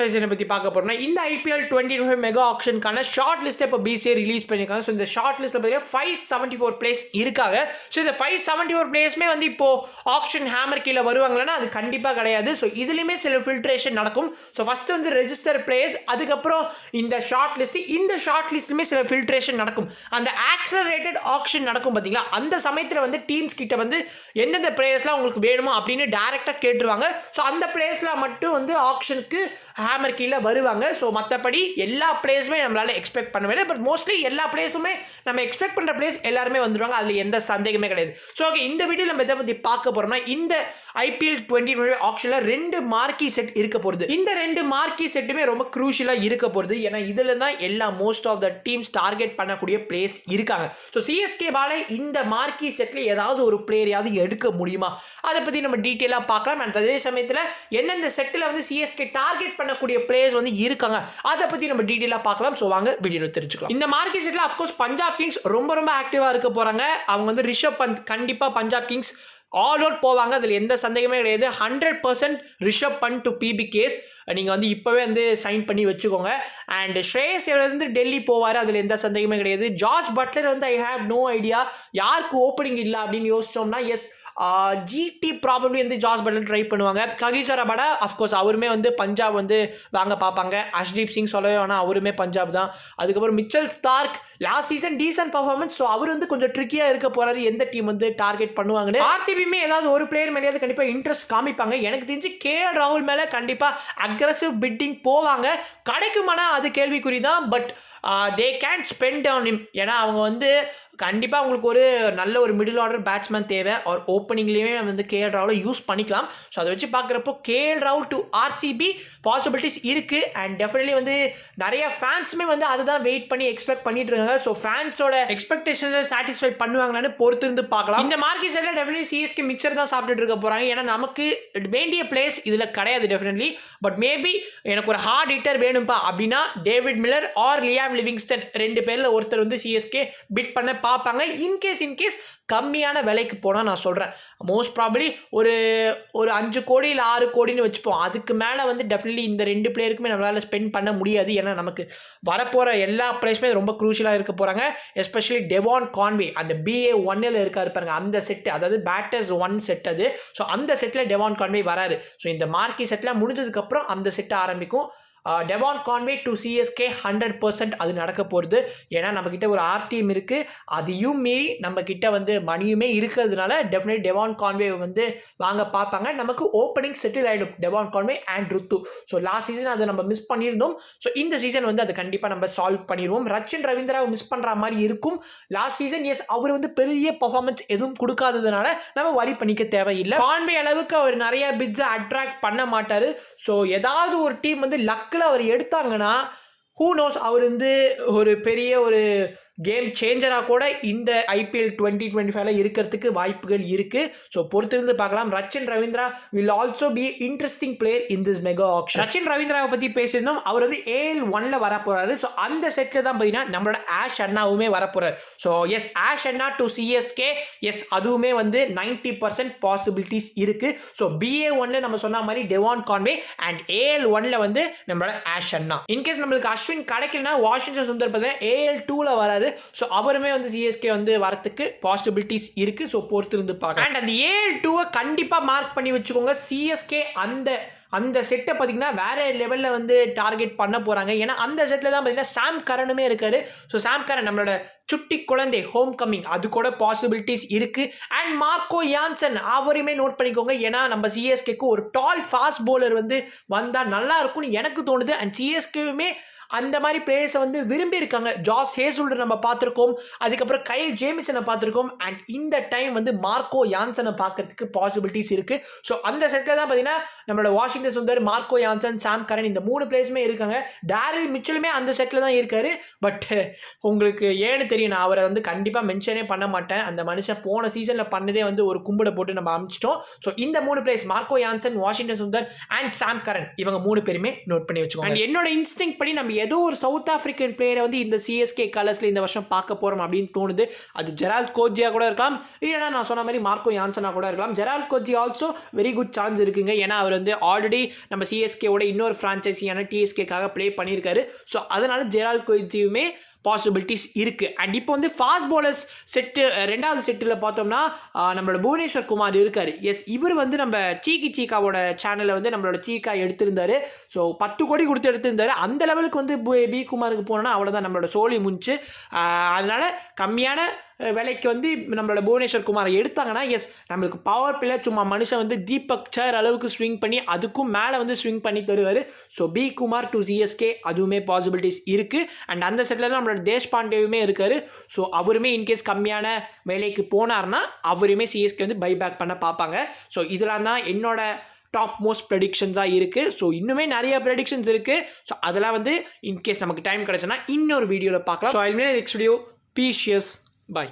இதை பற்றி பார்க்க போகிறோம்னா இந்த ஐபிஎல் 2025 மெகா ஆக்ஷனுக்கான ஷார்ட் லிஸ்ட்டை இப்போ பிசிஏ ரிலீஸ் பண்ணியிருக்காங்க. ஸோ இந்த ஷார்ட் லிஸ்ட்டில் பார்த்தீங்கன்னா 574 பிளேஸ் இருக்காங்க. ஸோ இந்த 574 பிளேஸ்மே வந்து இப்போ ஆக்ஷன் ஹேமர் கீழே வருவாங்களா அது கண்டிப்பாக கிடையாது. ஸோ இதுலேயுமே சில ஃபில்ட்ரேஷன் நடக்கும். ஸோ ஃபஸ்ட்டு வந்து ரெஜிஸ்டர் பிளேஸ், அதுக்கப்புறம் இந்த ஷார்ட் லிஸ்ட், இந்த ஷார்ட் லிஸ்ட்லுமே சில ஃபில்ட்ரேஷன் நடக்கும். அந்த ஆக்சலரேட்டட் ஆக்ஷன் நடக்கும் பார்த்தீங்களா, அந்த சமயத்தில் வந்து டீம்ஸ் கிட்ட வந்து எந்தெந்த பிளேயர்ஸ்லாம் உங்களுக்கு வேணுமோ அப்படின்னு டேரெக்டாக கேட்டுருவாங்க. ஸோ அந்த பிளேயர்ஸ்லாம் மட்டும் வந்து ஆக்ஷனுக்கு ஹேமர் கீழே வருவாங்க. ஸோ மற்றபடி எல்லா பிளேஸுமே நம்மளால எக்ஸ்பெக்ட் பண்ணவே, பட் மோஸ்ட்லி எல்லா பிளேஸுமே நம்ம எக்ஸ்பெக்ட் பண்ணுற பிளேஸ் எல்லாருமே வந்துடுவாங்க, அதில் எந்த சந்தேகமே கிடையாது. ஸோ ஓகே, இந்த வீடியோ நம்ம எதை பற்றி பார்க்க போகிறோம்னா இந்த ஐபிஎல் 2020 ஆக்ஷனில் 2 மார்க்கி செட் இருக்க போகிறது. இந்த 2 மார்க்கி செட்டுமே ரொம்ப க்ரூஷியலாக இருக்க போகிறது. ஏன்னா இதில் தான் எல்லா most of the teams target பண்ணக்கூடிய பிளேஸ் இருக்காங்க. ஸோ சிஎஸ்கேவால் இந்த மார்க்கி செட்டில் ஏதாவது ஒரு பிளேயரையாவது எடுக்க முடியுமா, அதை பற்றி நம்ம டீட்டெயிலாக பார்க்கலாம். அண்ட் அதே சமயத்தில் எந்தெந்த செட்டில் வந்து சிஎஸ்கே டார்கெட் பண்ணக்கூடிய பிளேயர்ஸ் வந்து இருக்காங்க அதை பற்றி நம்ம டீட்டெயிலாக பார்க்கலாம். ஸோ வாங்க வீடியோவில் தெரிஞ்சுக்கலாம். இந்த marquee settle of course Punjab Kings ரொம்ப ஆக்டிவாக இருக்க போகிறாங்க. அவங்க வந்து ரிஷப் பந்த் கண்டிப்பாக பஞ்சாப் கிங்ஸ் ஆல் அவுட் போவாங்க, அதில் எந்த சந்தேகமே கிடையாது. 100% Rishabh Pant to PB KS நீங்கள் வந்து இப்போவே வந்து சைன் பண்ணி வச்சுக்கோங்க. அண்ட் ஸ்ரேயஸ் வந்து டெல்லி போவார், அதில் எந்த சந்தேகமே கிடையாது. ஜார்ஜ் பட்லர் வந்து ஐ ஹேவ் நோ ஐடியா யாருக்கு ஓப்பனிங் இல்லை அப்படின்னு யோசிச்சோம்னா எஸ் ஜிடி ப்ராபப்ளி வந்து ஜார்ஜ் பட்லர் ட்ரை பண்ணுவாங்க. ககிசோர் ரபாடா அஃப்கோர்ஸ் அவருமே வந்து பஞ்சாப் வந்து வாங்க பார்ப்பாங்க. அஷ்தீப் சிங் சொல்லவே வேணாம், அவருமே பஞ்சாப் தான். அதுக்கப்புறம் Mitchell Starc last season decent performance, so அவர் வந்து கொஞ்சம் ட்ரிக்கியாக இருக்க போறாரு எந்த டீம் வந்து டார்கெட் பண்ணுவாங்கன்னு. ஆர்சிபியுமே ஏதாவது ஒரு பிளேயர் மேலேயாவது கண்டிப்பாக இன்ட்ரெஸ்ட் காமிப்பாங்க. எனக்கு தெரிஞ்சு கேஎல் ராகுல் மேலே கண்டிப்பாக அக்ரெசிவ் பிட்டிங் போவாங்க. கிடைக்குமானா அது கேள்விக்குறி தான், but they can spend on him. ஏன்னா அவங்க வந்து கண்டிப்பாக உங்களுக்கு ஒரு நல்ல ஒரு மிடில் ஆர்டர் பேட்ஸ்மேன் தேவை. ஒரு ஓப்பனிங்லேயுமே வந்து கேஎல் ராகுலை யூஸ் பண்ணிக்கலாம். ஸோ அதை வச்சு பார்க்குறப்போ கேஎல் ராகுல் டு ஆர்சிபி பாசிபிலிட்டிஸ் இருக்குது. அண்ட் டெஃபினெட்லி வந்து நிறைய ஃபேன்ஸுமே வந்து அதுதான் வெயிட் பண்ணி எக்ஸ்பெக்ட் பண்ணிட்டு இருக்காங்க. ஸோ ஃபேன்ஸோட எக்ஸ்பெக்டேஷனை சாட்டிஸ்ஃபை பண்ணுவாங்களான்னு பொறுத்து இருந்து பார்க்கலாம். இந்த மார்க்கி சைடில் டெஃபினெட்லி சிஎஸ்கே மிக்சர் தான் சாப்பிட்டுட்டு இருக்க போகிறாங்க. ஏன்னா நமக்கு வேண்டிய பிளேஸ் இதில் கிடையாது டெஃபினெட்லி. பட் மேபி எனக்கு ஒரு ஹார்ட் ஹிட்டர் வேணும்ப்பா அப்படின்னா David Miller or Liam Livingstone 2 பேரில் ஒருத்தர் வந்து சிஎஸ்கே பிட் பண்ண பார்ப்பாங்க. இன்கேஸ் கம்மியான விலைக்கு போனால் நான் சொல்கிறேன் மோஸ்ட் ப்ராபப்லி ஒரு 5 கோடி இல்லை 6 கோடின்னு வச்சுப்போம். அதுக்கு மேலே வந்து டெஃபினெட்லி இந்த 2 பிளேயருக்குமே நம்மளால் ஸ்பெண்ட் பண்ண முடியாது. ஏன்னா நமக்கு வரப்போகிற எல்லா பிளேஸுமே ரொம்ப க்ரூஷியலாக இருக்க போகிறாங்க. எஸ்பெஷலி டெவான் கான்வே அந்த BA1 இருக்காரு பாருங்க, அந்த செட்டு, அதாவது பேட்டர்ஸ் 1 செட் அது. ஸோ அந்த செட்டில் டெவான் கான்வே வராரு. ஸோ இந்த மார்க்கி செட்டில் முடிஞ்சதுக்கப்புறம் அந்த செட்டு ஆரம்பிக்கும். டெவான் கான்வே டு சிஎஸ்கே 100% அது நடக்க போகிறது. ஏன்னா நம்மக்கிட்ட ஒரு ஆர்டிஎம் இருக்குது, அதையும் மீறி நம்மக்கிட்ட வந்து மணியுமே இருக்கிறதுனால டெஃபினெட்லி டெவான் கான்வே வந்து வாங்க பார்ப்பாங்க. நமக்கு ஓப்பனிங் செட்டில் ஆகிடும் Devon Conway and Ruthu. So last season அதை நம்ம மிஸ் பண்ணியிருந்தோம். ஸோ இந்த சீசன் வந்து அது கண்டிப்பாக நம்ம சால்வ் பண்ணிடுவோம். ரச்சின் ரவீந்திராவை மிஸ் பண்ணுற மாதிரி இருக்கும். லாஸ்ட் சீசன் எஸ் அவர் வந்து பெரிய பர்ஃபார்மன்ஸ் எதுவும் கொடுக்காததுனால நம்ம வரி பண்ணிக்க தேவையில்லை. கான்வே அளவுக்கு அவர் நிறைய பிட்ஸை அட்ராக்ட் பண்ண மாட்டார். ஸோ ஏதாவது ஒரு டீம் வந்து லக்கில் அவர் எடுத்தாங்கன்னா ஹூ நோஸ் அவர் வந்து ஒரு பெரிய ஒரு கேம் சேஞ்சராக கூட இந்த ஐபிஎல் 2025 இருக்கிறதுக்கு வாய்ப்புகள் இருக்குது. ஸோ பொறுத்திருந்து பார்க்கலாம். Rachin Ravindra will also be interesting player in this mega auction. Rachin ரவீந்திராவை பற்றி பேசியிருந்தோம், அவர் வந்து AL1 வரப்போறாரு. ஸோ அந்த செட்டில் தான் பார்த்தீங்கன்னா நம்மளோட ஆஷ் அண்ணாவுமே வரப்போறாரு. ஸோ எஸ் ஆஷ் அண்ணா டு சிஎஸ்கே எஸ் அதுவுமே வந்து 90% பாசிபிலிட்டிஸ் இருக்குது. ஸோ BA1 நம்ம சொன்ன மாதிரி டெவான் கான்வே அண்ட் AL1 வந்து நம்மளோட ஆஷ் அண்ணா. இன்கேஸ் நம்மளுக்கு அஸ்வின் கிடைக்கலனா வாஷிங்டன் சுந்தர் பார்த்தீங்கன்னா AL2 வராது. ஸோ அவருமே வந்து சிஎஸ்கே வந்து வரத்துக்கு பாசிபிலிட்டிஸ் இருக்கு. ஸோ பொறுத்திருந்து பார்க்கலாம். அண்ட் அந்த AL2 கண்டிப்பாக மார்க் பண்ணி வச்சுக்கோங்க. சிஎஸ்கே அந்த செட்டை பார்த்தீங்கன்னா வேற லெவலில் வந்து டார்கெட் பண்ண போகிறாங்க. ஏன்னா அந்த செட்டில் தான் பார்த்தீங்கன்னா சாம் கரனுமே இருக்காரு. ஸோ சாம் கரன் நம்மளோட சுட்டி குழந்தை ஹோம் கம்மிங் அது கூட பாசிபிலிட்டிஸ் இருக்கு. அண்ட் மார்க்கோ யான்சன் அவரையுமே நோட் பண்ணிக்கோங்க. ஏன்னா நம்ம சிஎஸ்கேக்கு ஒரு டால் ஃபாஸ்ட் பவுலர் வந்து வந்தால் நல்லா இருக்கும்னு எனக்கு தோணுது. அண்ட் சிஎஸ்கேவுமே அந்த மாதிரி பிளேயர்ஸை வந்து விரும்பி இருக்காங்க. ஜாஸ் ஹேசல்வுட் நம்ம பார்த்துருக்கோம், அதுக்கப்புறம் கைல் ஜேமிசனை பார்த்துருக்கோம். அண்ட் இந்த டைம் வந்து மார்க்கோ யான்சனை பார்க்கறதுக்கு பாசிபிலிட்டிஸ் இருக்கு. ஸோ அந்த செட்டில் தான் பார்த்தீங்கன்னா நம்மளோட வாஷிங்டன் சுந்தர், மார்க்கோ யான்சன், சாம் கரன் இந்த 3 பிளேயர்ஸுமே இருக்காங்க. டேரில் மிச்சலுமே அந்த செட்டில் தான் இருக்காரு. பட் உங்களுக்கு ஏன்னு தெரியும், நான் அவரை வந்து கண்டிப்பாக மென்ஷனே பண்ண மாட்டேன். அந்த மனுஷன் போன சீசனில் பண்ணதே வந்து ஒரு கும்பிட போட்டு நம்ம அமிச்சிட்டோம். ஸோ இந்த 3 players Marco Jansen, Washington Sundar and Sam Curran இவங்க 3 பேருமே நோட் பண்ணி வச்சுக்கோங்க. அண்ட் என்னோட இன்ஸ்டிங் படி நம்ம ஏதோ ஒரு சவுத் ஆஃப்ரிக்கன் பிளேயரை வந்து இந்த சிஎஸ்கே கலர்ஸில் இந்த வருஷம் பார்க்க போகிறோம் அப்படின்னு தோணுது. அது ஜெரால்ட் கோஜியா கூட இருக்கலாம், இல்லைனா நான் சொன்ன மாதிரி மார்க்கோ யான்சனா கூட இருக்கலாம். Gerald goji also very good chance இருக்குங்க. ஏன்னா அவர் வந்து ஆல்ரெடி நம்ம சிஎஸ்கேவோட இன்னொரு ஃப்ரான்ச்சைஸியான டிஎஸ்கேக்காக ப்ளே பண்ணியிருக்காரு. ஸோ அதனால ஜெரால்ட் கோஜியுமே பாசிபிலிட்டிஸ் இருக்குது. அண்ட் இப்போ வந்து ஃபாஸ்ட் பவுலர்ஸ் செட்டு 2வது செட்டில் பார்த்தோம்னா நம்மளோட புவனேஸ்வர் குமார் இருக்கார். எஸ், இவர் வந்து நம்ம சீக்காவோட சேனலில் வந்து நம்மளோட சீக்கா எடுத்திருந்தாரு. ஸோ 10 கோடி கொடுத்து எடுத்திருந்தாரு. அந்த லெவலுக்கு வந்து பி குமாருக்கு போனோன்னா அவ்வளோதான், நம்மளோட சோழி முஞ்சி. அதனால் கம்மியான விலைக்கு வந்து நம்மளோட புவனேஸ்வர் குமாரை எடுத்தாங்கன்னா எஸ் நம்மளுக்கு பவர் பிளே சும்மா மனுஷன் வந்து தீபக் சர் அளவுக்கு ஸ்விங் பண்ணி அதுக்கும் மேலே வந்து ஸ்விங் பண்ணி தருவார். So B Kumar to CSK அதுவுமே பாசிபிலிட்டிஸ் இருக்குது. அண்ட் அந்த செட்டில் நம்மளோட தேஷ்பாண்டேவுமே இருக்கார். ஸோ அவருமே இன்கேஸ் கம்மியான விலைக்கு போனார்னா அவருமே சிஎஸ்கே வந்து பைபேக் பண்ண பார்ப்பாங்க. ஸோ இதெல்லாம் தான் என்னோட டாப் மோஸ்ட் ப்ரெடிக்ஷன்ஸாக இருக்குது. ஸோ இன்னுமே நிறைய ப்ரெடிக்ஷன்ஸ் இருக்குது. ஸோ அதெல்லாம் வந்து இன்கேஸ் நமக்கு டைம் கிடச்சுன்னா இன்னொரு வீடியோவில் பார்க்கலாம். So I will next video. பீஷியஸ்.